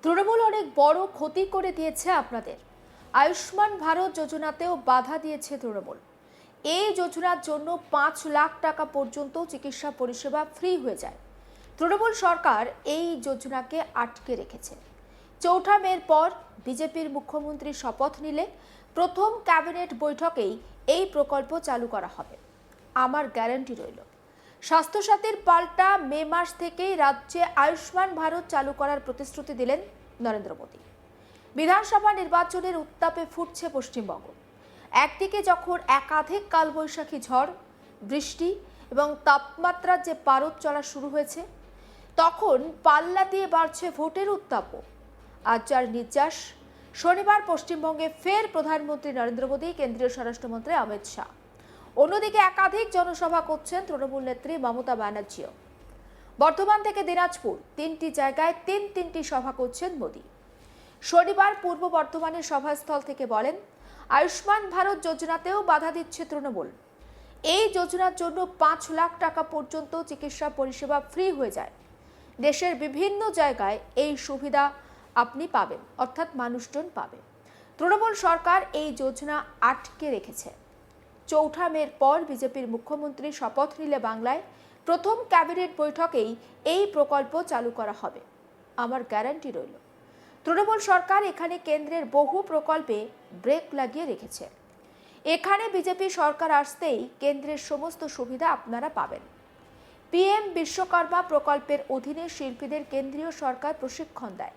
তৃণমূল অনেক বড় ক্ষতি করে দিয়েছে আপনাদের। আয়ুষ্মান ভারত যোজনাতেও বাধা দিয়েছে তৃণমূল। এই যোজনার জন্য 5 লাখ টাকা পর্যন্ত চিকিৎসা পরিষেবা ফ্রি হয়ে যায়। তৃণমূল সরকার এই যোজনাকে আটকে রেখেছে। 4 মের পর বিজেপির মুখ্যমন্ত্রী শপথ নিলে প্রথম ক্যাবিনেট বৈঠকেই এই প্রকল্প চালু করা হবে। আমার গ্যারান্টি রইল। স্বাস্থ্যসাথীর পাল্টা মে মাস থেকেই রাজ্যে আয়ুষ্মান ভারত চালু করার প্রতিশ্রুতি দিলেন নরেন্দ্র মোদী। বিধানসভা নির্বাচনের উত্তাপে ফুটছে পশ্চিমবঙ্গ। একদিকে যখন একাধিক কালবৈশাখী ঝড়, বৃষ্টি এবং তাপমাত্রার যে পারদ চলা শুরু হয়েছে, তখন পাল্লা দিয়ে বাড়ছে ভোটের উত্তাপও। আজ যার নির্যাস, শনিবার পশ্চিমবঙ্গে ফের প্রধানমন্ত্রী নরেন্দ্র মোদী, কেন্দ্রীয় স্বরাষ্ট্রমন্ত্রী অমিত শাহ। অন্যদিকে একাধিক জনসভা করছেন তৃণমূল নেত্রী মমতা ব্যানার্জিও। বর্ধমান থেকে দিনাজপুর 3টি জায়গায় তিনটি সভা করছেন মোদী। শনিবার পূর্ব বর্ধমানের সভাস্থল থেকে বলেন, আয়ুষ্মান ভারত যোজনাতেও বাধা দিচ্ছে তৃণমূল। এই যোজনার জন্য 5 লাখ টাকা পর্যন্ত চিকিৎসা পরিষেবা ফ্রি হয়ে যায়। দেশের বিভিন্ন জায়গায় এই সুবিধা আপনি পাবেন, অর্থাৎ মানুষজন পাবে। তৃণমূল সরকার এই যোজনা আটকে রেখেছে। 4 মের পর বিজেপির মুখ্যমন্ত্রী শপথ নিলে বাংলায় প্রথম ক্যাবিনেট বৈঠকেই এই প্রকল্প চালু করা হবে। আমার গ্যারান্টি রইল। তৃণমূল সরকার এখানে কেন্দ্রের বহু প্রকল্পে ব্রেক লাগিয়ে রেখেছে। এখানে বিজেপি সরকার আসতেই কেন্দ্রের সমস্ত সুবিধা আপনারা পাবেন। পিএম বিশ্বকর্মা প্রকল্পের অধীনে শিল্পীদের কেন্দ্রীয় সরকার প্রশিক্ষণ দেয়।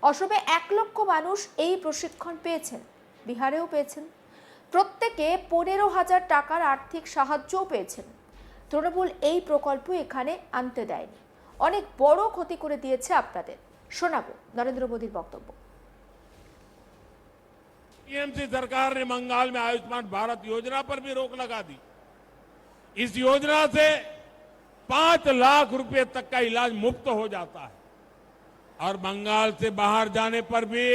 অসমে 1 লক্ষ মানুষ এই প্রশিক্ষণ পেয়েছেন, বিহারেও পেয়েছেন। প্রত্যেকে 15,000 টাকার আর্থিক সাহায্যও পেয়েছেন। তৃণমূল এই প্রকল্প এখানে আনতে দেয়নি, অনেক বড় ক্ষতি করে দিয়েছে আপনাদের। শোনাবো নরেন্দ্র মোদীর বক্তব্য। टीएमसी सरकार ने बंगाल में आयुष्मान भारत योजना पर भी रोक लगा दी। इस योजना से 5 लाख रुपए तक का इलाज मुफ्त हो जाता है और बंगाल से बाहर जाने पर भी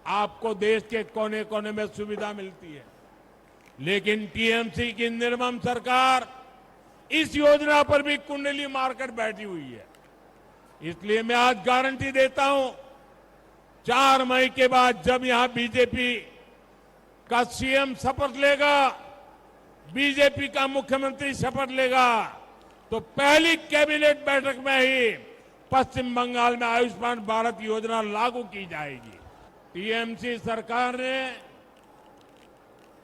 आपको देश के कोने कोने में सुविधा मिलती है। लेकिन टीएमसी की निर्मम सरकार इस योजना पर भी कुंडली मारकर बैठी हुई है। इसलिए मैं आज गारंटी देता हूं, 4 मई के बाद जब यहां बीजेपी का सीएम शपथ लेगा, बीजेपी का मुख्यमंत्री शपथ लेगा, तो पहली कैबिनेट बैठक में ही पश्चिम बंगाल में आयुष्मान भारत योजना लागू की जाएगी। टीएमसी सरकार ने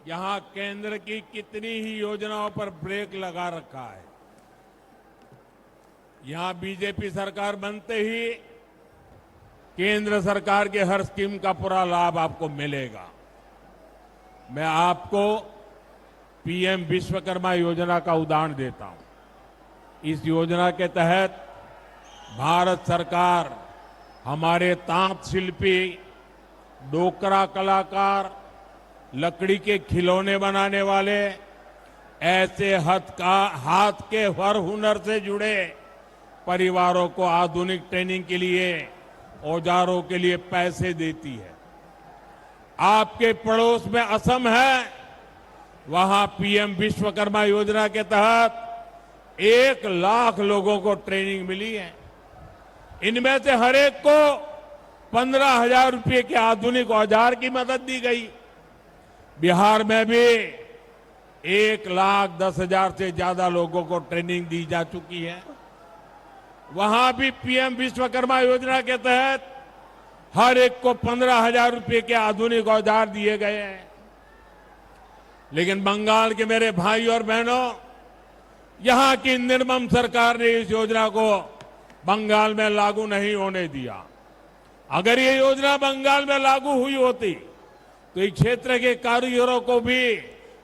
यहां केंद्र की कितनी ही योजनाओं पर ब्रेक लगा रखा है। यहां बीजेपी सरकार बनते ही केंद्र सरकार के हर स्कीम का पूरा लाभ आपको मिलेगा। मैं आपको पीएम विश्वकर्मा योजना का उदाहरण देता हूं। इस योजना के तहत भारत सरकार हमारे तांत शिल्पी, डोकरा कलाकार, लकड़ी के खिलौने बनाने वाले, ऐसे हाथ के हर हुनर से जुड़े परिवारों को आधुनिक ट्रेनिंग के लिए, औजारों के लिए पैसे देती है। आपके पड़ोस में असम है, वहां पीएम विश्वकर्मा योजना के तहत 1 लाख लोगों को ट्रेनिंग मिली है। इनमें से हर एक को 15,000 रुपये के आधुनिक औजार की मदद दी गई। बिहार में भी 1,10,000 से ज्यादा लोगों को ट्रेनिंग दी जा चुकी है। वहां भी पीएम विश्वकर्मा योजना के तहत हर एक को 15,000 रुपये के आधुनिक औजार दिए गए हैं। लेकिन बंगाल के मेरे भाई और बहनों, यहां की निर्मम सरकार ने इस योजना को बंगाल में लागू नहीं होने दिया। अगर ये योजना बंगाल में लागू हुई होती तो इस क्षेत्र के कारीगरों को भी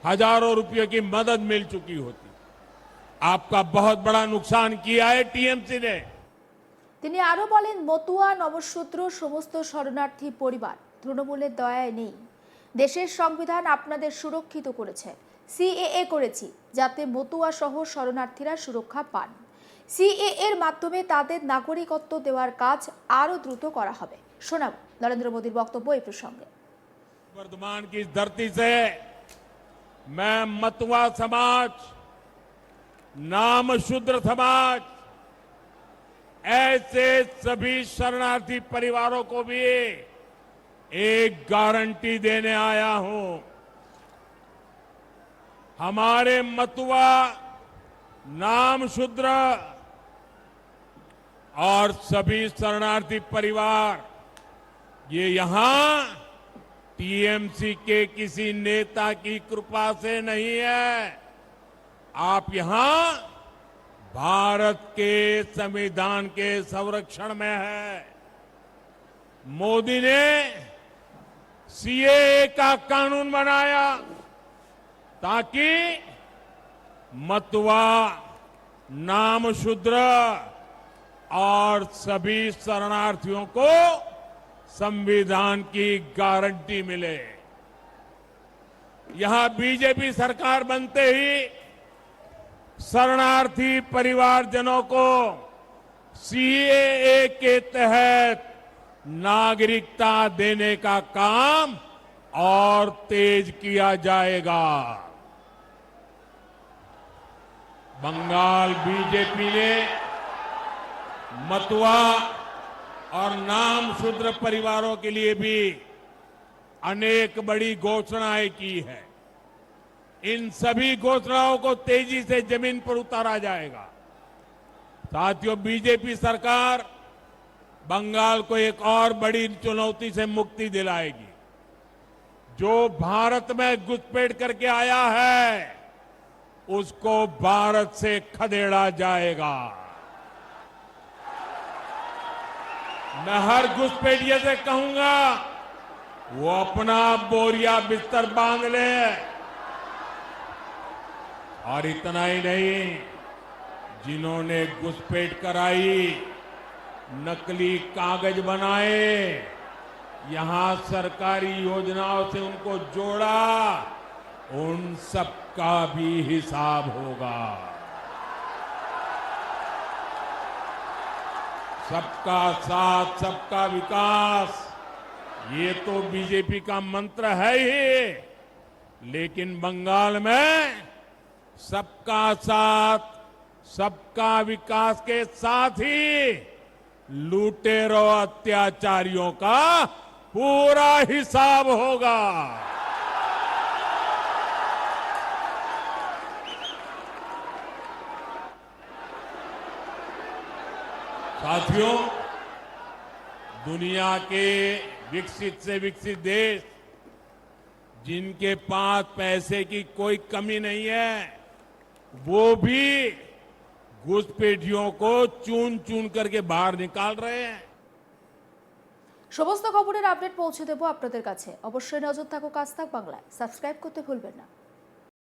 हजारों रुपयों की मदद मिल चुकी होती। आपका बहुत बड़ा नुकसान किया है टीएमसी ने। তিনি আরো বলেন, মতুয়া, নবসূত্র সমস্ত শরণার্থী পরিবার তৃণমূলের দয়ায় নেই। দেশের সংবিধান আপনাদের সুরক্ষিত করেছে। সিএএ করেছি যাতে মতুয়া সহ শরণার্থীরা সুরক্ষা পান। সিএএ এর মাধ্যমে তাদের নাগরিকত্ব দেওয়ার কাজ আরো দ্রুত করা হবে। শোনাব নরেন্দ্র মোদীর বক্তব্য এই প্রসঙ্গে। वर्धमान की धरती से मैं मतुआ समाज, नाम शूद्र समाज, ऐसे सभी शरणार्थी परिवारों को भी एक गारंटी देने आया हूं। हमारे मतुआ, नामशूद्र और सभी शरणार्थी परिवार ये यहां टीएमसी के किसी नेता की कृपा से नहीं है। आप यहां भारत के संविधान के संरक्षण में है। मोदी ने सीएए का कानून बनाया ताकि मतुआ, नामशूद्र और सभी शरणार्थियों को संविधान की गारंटी मिले। यहां बीजेपी सरकार बनते ही शरणार्थी परिवारजनों को सीएए के तहत नागरिकता देने का काम और तेज किया जाएगा। बंगाल बीजेपी ने मतुआ और नामशूद्र परिवारों के लिए भी अनेक बड़ी घोषणाएं की है। इन सभी घोषणाओं को तेजी से जमीन पर उतारा जाएगा। साथियों, बीजेपी सरकार बंगाल को एक और बड़ी चुनौती से मुक्ति दिलाएगी। जो भारत में घुसपैठ करके आया है उसको भारत से खदेड़ा जाएगा। मैं हर घुसपैठिए से कहूंगा वो अपना बोरिया बिस्तर बांध ले। और इतना ही नहीं, जिन्होंने घुसपैठ कराई, नकली कागज बनाए, यहां सरकारी योजनाओं से उनको जोड़ा, उन सबका भी हिसाब होगा। सबका साथ, सबका विकास, ये तो बीजेपी का मंत्र है ही, लेकिन बंगाल में सबका साथ, सबका विकास के साथ ही लुटेरों, अत्याचारियों का पूरा हिसाब होगा। साथियों, दुनिया के विकसित से विकसित देश जिनके पास पैसे की कोई कमी नहीं है, वो भी घुसपैठियों को चुन चुन करके बाहर निकाल रहे हैं। সমস্ত খবরের আপডেট পৌঁছে দেব আপনাদের কাছে। অবশ্যই নজর থাকুক আজ তাক বাংলায়। সাবস্ক্রাইব করতে ভুলবেন না।